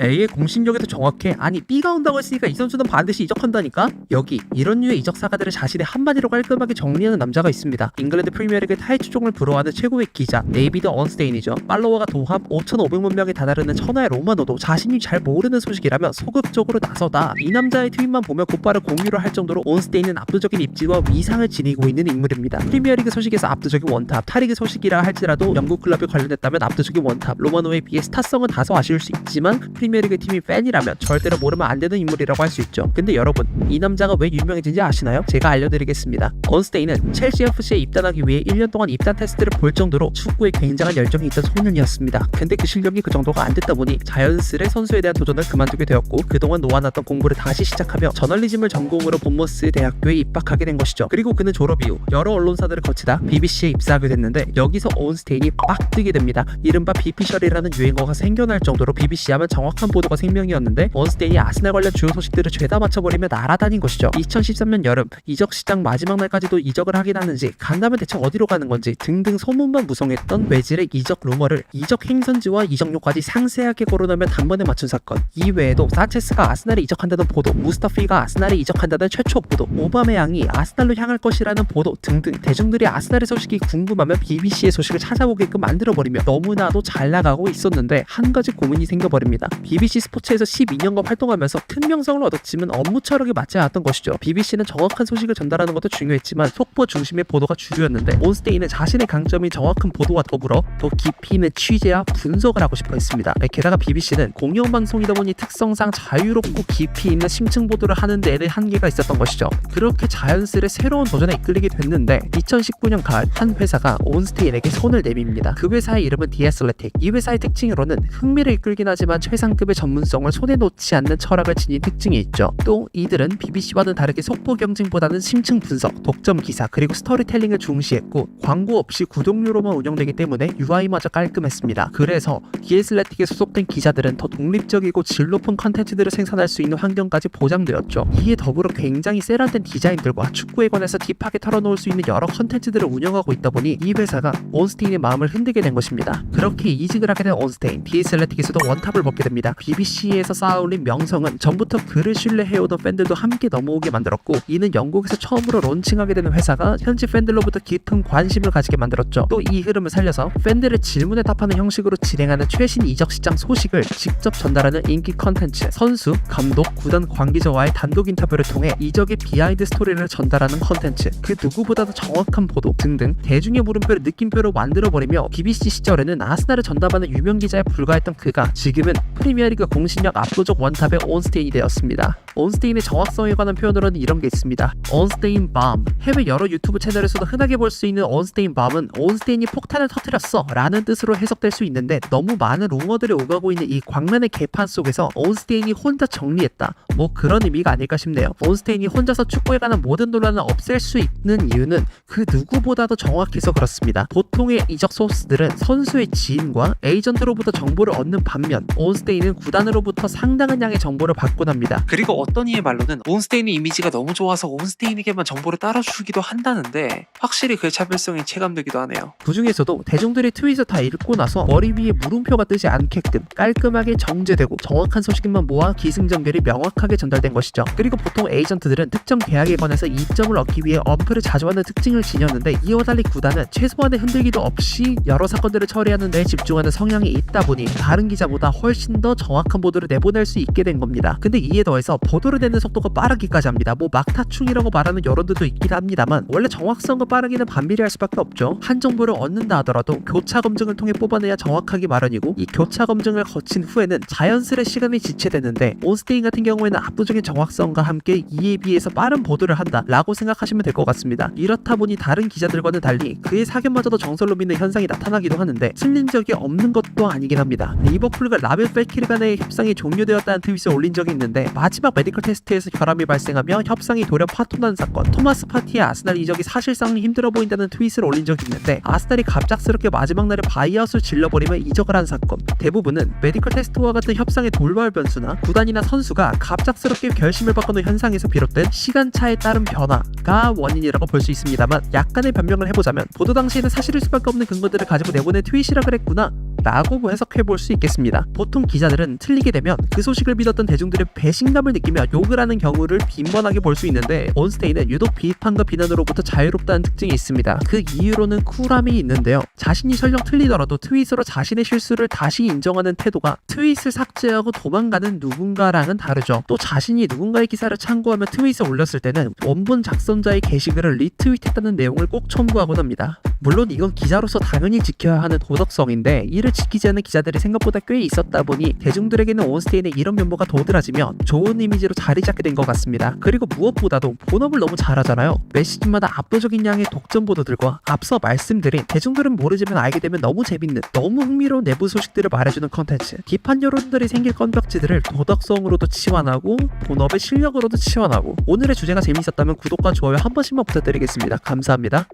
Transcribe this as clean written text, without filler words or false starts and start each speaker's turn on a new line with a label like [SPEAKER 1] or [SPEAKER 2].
[SPEAKER 1] A의 공신력에도 정확해. 아니 B가 온다고 했으니까 이 선수는 반드시 이적한다니까? 여기 이런 류의 이적 사가들을 자신의 한마디로 깔끔하게 정리하는 남자가 있습니다. 잉글랜드 프리미어리그 타이 추종을 불허하는 최고의 기자 데이비드 언스테인이죠. 팔로워가 도합 5,500만 명에 다다르는 천하의 로마노도 자신이 잘 모르는 소식이라면 소극적으로 나서다. 이 남자의 트윗만 보면 곧바로 공유를 할 정도로 온스테인은 압도적인 입지와 위상을 지니고 있는 인물입니다. 프리미어리그 소식에서 압도적인 원탑, 타리그 소식이라 할지라도 영국 클럽에 관련됐다면 압도적인 원탑, 로마노에 비해 스타성은 다소 아쉬울 수 있지만 프리미어리그 팀이 팬이라면 절대로 모르면 안 되는 인물이라고 할 수 있죠. 근데 여러분, 이 남자가 왜 유명해진지 아시나요? 제가 알려드리겠습니다. 언스테인은 첼시 FC에 입단하기 위해 1년 동안 입단 테스트를 볼 정도로 축구에 굉장한 열정이 있던 소년이었습니다. 근데 그 실력이 그 정도가 안 됐다 보니 자연스레 선수에 대한 도전을 그만두게 되었고 그동안 놓아놨던 공부를 다시 시작하며 저널리즘을 전공으로 본머스 대학교에 입학하게 된 것이죠. 그리고 그는 졸업 이후 여러 언론사들을 거치다 BBC에 입사하게 됐는데 여기서 온스테인이 빡 뜨게 됩니다. 이른바 비피셜이라는 유행어가 생겨날 정도로 BBC 하면 정확한 보도가 생명이었는데 온스테인이 아스날 관련 주요 소식들을 죄다 맞춰버리며 날아다닌 것이죠. 2013년 여름 이적 시장 마지막 날까지도 이적을 하긴 하는지 간다면 대체 어디로 가는 건지 등등 소문만 무성했던 외질의 이적 루머를 이적 행선지와 이적료까지 상세하게 거론하며 단번에 맞춘 사건. 이외에도 사체스가 아스날에 이적한다는 보도, 무스타피가 아스날에 이적한다는 최초 보도, 오바메양이 아스날로 향할 것이라는 보도 등등 대중들이 아스날의 소식이 궁금하면 BBC의 소식을 찾아보게끔 만들어버리며 너무나도 잘 나가고 있었는데 한 가지 고민이 생겨버립니다. BBC 스포츠에서 12년간 활동하면서 큰 명성을 얻었지만 업무 철학에 맞지 않았던 것이죠. BBC는 정확한 소식을 전달하는 것도 중요했지만 속보 중심의 보도가 주류였는데 온스테인은 자신의 강점인 정확한 보도와 더불어 더 깊이 있는 취재와 분석을 하고 싶어 했습니다. 게다가 BBC는 공영방송이다 보니 특성상 자유롭고 깊이 있는 심층 보도를 하는 데에는 한계가 있었던 것이죠. 그렇게 자연스레 새로운 도전에 이끌리게 됐는데 2019년 가을 한 회사가 온스테인에게 손을 내밉니다. 그 회사의 이름은 The Athletic. 이 회사의 특징으로는 흥미를 이끌긴 하지만 최상급의 전문성을 손에 놓지 않는 철학을 지닌 특징이 있죠. 또 이들은 BBC와는 다르게 속보 경쟁보다는 심층 분석, 독점 기사 그리고 스토리텔링을 중시했고 광고 없이 구독료로만 운영되기 때문에 UI마저 깔끔했습니다. 그래서 The Athletic에 소속된 기자들은 더 독립적이고 질 높은 컨텐츠들을 생산할 수 있는 환경까지 보장되었죠. 이에 더불어 굉장히 세련된 디자인들과 축구에 관해서 딥하게 털어놓을 수 있는 여러 컨텐츠들을 운영하고 있다 보니 이 회사가 온스테인의 마음을 흔들게 된 것입니다. 그렇게 이직을 하게 된 온스테인, The Athletic에서도 원탑을 벗게 됩니다. BBC에서 쌓아올린 명성은 전부터 그를 신뢰해오던 팬들도 함께 넘어오게 만들었고 이는 영국에서 처음으로 론칭하게 되는 회사가 현지 팬들로부터 깊은 관심을 가지게 만들었죠. 또 이 흐름을 살려서 팬들의 질문에 답하는 형식으로 진행하는 최신 이적 시장 소식을 직접 전달하는 인기 컨텐츠, 선수, 감독, 구단 관계자와의 단독 인터뷰를 통해 이적의 비하인드 스토리를 전달하는 컨텐츠, 그 누구보다도 정확한 보도 등등 대중의 물음표를 느낌표로 만들어버리며 BBC 시절에는 아스날을 전담하는 유명 기자에 불과했던 그가 지금은 프리미어리그 공신력 압도적 원탑의 온스테인이 되었습니다. 온스테인의 정확성에 관한 표현으로는 이런 게 있습니다. 온스테인 밤. 해외 여러 유튜브 채널에서도 흔하게 볼 수 있는 온스테인 밤은 온스테인이 폭탄을 터뜨렸어 라는 뜻으로 해석될 수 있는데 너무 많은 루머들이 오가고 있는 이 광란의 개판 속에서 온스테인이 혼자 정리했다, 뭐 그런 의미가 아닐까 싶네요. 온스테인이 혼자서 축구에 관한 모든 논란을 없앨 수 있는 이유는 그 누구보다도 정확해서 그렇습니다. 보통의 이적 소스들은 선수의 지인과 에이전트로부터 정보를 얻는 반면 온스테인은 구단으로부터 상당한 양의 정보를 받곤 합니다.
[SPEAKER 2] 그리고 어떤 이의 말로는 온스테인의 이미지가 너무 좋아서 온스테인에게만 정보를 따라주기도 한다는데 확실히 그의 차별성이 체감되기도 하네요.
[SPEAKER 1] 그 중에서도 대중들이 트윗을 다 읽고 나서 머리 위에 물음표가 뜨지 않게끔 깔끔하게 정제되고 정확한 소식만 모아 기승전결이 명확하게 전달된 것이죠. 그리고 보통 에이전트들은 특정 계약에 관해서 이점을 얻기 위해 언플을 자주 하는 특징을 지녔는데 이와 달리 구단은 최소한의 흔들기도 없이 여러 사건들을 처리하는 데 집중하는 성향이 있다 보니 다른 기자보다 훨씬 더 정확한 보도를 내보낼 수 있게 된 겁니다. 근데 이에 더해서 보도를 내는 속도가 빠르기까지 합니다. 뭐 막타충이라고 말하는 여론들도 있긴 합니다만 원래 정확성과 빠르기는 반비례할 수밖에 없죠. 한 정보를 얻는다 하더라도 교차 검증을 통해 뽑아내야 정확하기 마련이고 이 교차 검증을 거친 후에는 자연스레 시간이 지체되는데 온스테인 같은 경우에는 압도적인 정확성과 함께 이에 비해서 빠른 보도를 한다 라고 생각하시면 될 것 같습니다. 이렇다 보니 다른 기자들과는 달리 그의 사견마저도 정설로 믿는 현상이 나타나기도 하는데 틀린 적이 없는 것도 아니긴 합니다. 리버풀과 라벨 페키르 간의 협상이 종료되었다는 트윗을 올린 적이 있는데 마지막 메디컬 테스트에서 결함이 발생하며 협상이 돌연 파토난 사건, 토마스 파티의 아스날 이적이 사실상 힘들어 보인다는 트윗을 올린 적이 있는데 아스날이 갑작스럽게 마지막 날에 바이아웃을 질러버리며 이적을 한 사건, 대부분은 메디컬 테스트와 같은 협상의 돌발 변수나 구단이나 선수가 갑작스럽게 결심을 바꾸는 현상에서 비롯된 시간차에 따른 변화가 원인이라고 볼 수 있습니다만, 약간의 변명을 해보자면 보도 당시에는 사실일 수밖에 없는 근거들을 가지고 내보낸 트윗이라 그랬구나 라고 해석해볼 수 있겠습니다. 보통 기자들은 틀리게 되면 그 소식을 믿었던 대중들의 배신감을 느끼며 욕을 하는 경우를 빈번하게 볼 수 있는데, 온스테인은 유독 비판과 비난으로부터 자유롭다는 특징이 있습니다. 그 이유로는 쿨함이 있는데요. 자신이 설령 틀리더라도 트윗으로 자신의 실수를 다시 인정하는 태도가 트윗을 삭제하고 도망가는 누군가랑은 다르죠. 또 자신이 누군가의 기사를 참고하며 트윗에 올렸을 때는 원본 작성자의 게시글을 리트윗했다는 내용을 꼭 첨부하곤 합니다. 물론 이건 기자로서 당연히 지켜야 하는 도덕성인데, 이를 지키지 않는 기자들이 생각보다 꽤 있었다 보니 대중들에게는 온스테인의 이런 면모가 도드라지며 좋은 이미지로 자리 잡게 된 것 같습니다. 그리고 무엇보다도 본업을 너무 잘하잖아요. 매 시즌마다 압도적인 양의 독점 보도들과 앞서 말씀드린 대중들은 모르지만 알게 되면 너무 재밌는, 너무 흥미로운 내부 소식들을 말해주는 컨텐츠, 비판 여론들이 생길 건덕지들을 도덕성으로도 치환하고 본업의 실력으로도 치환하고. 오늘의 주제가 재밌었다면 구독과 좋아요 한 번씩만 부탁드리겠습니다. 감사합니다.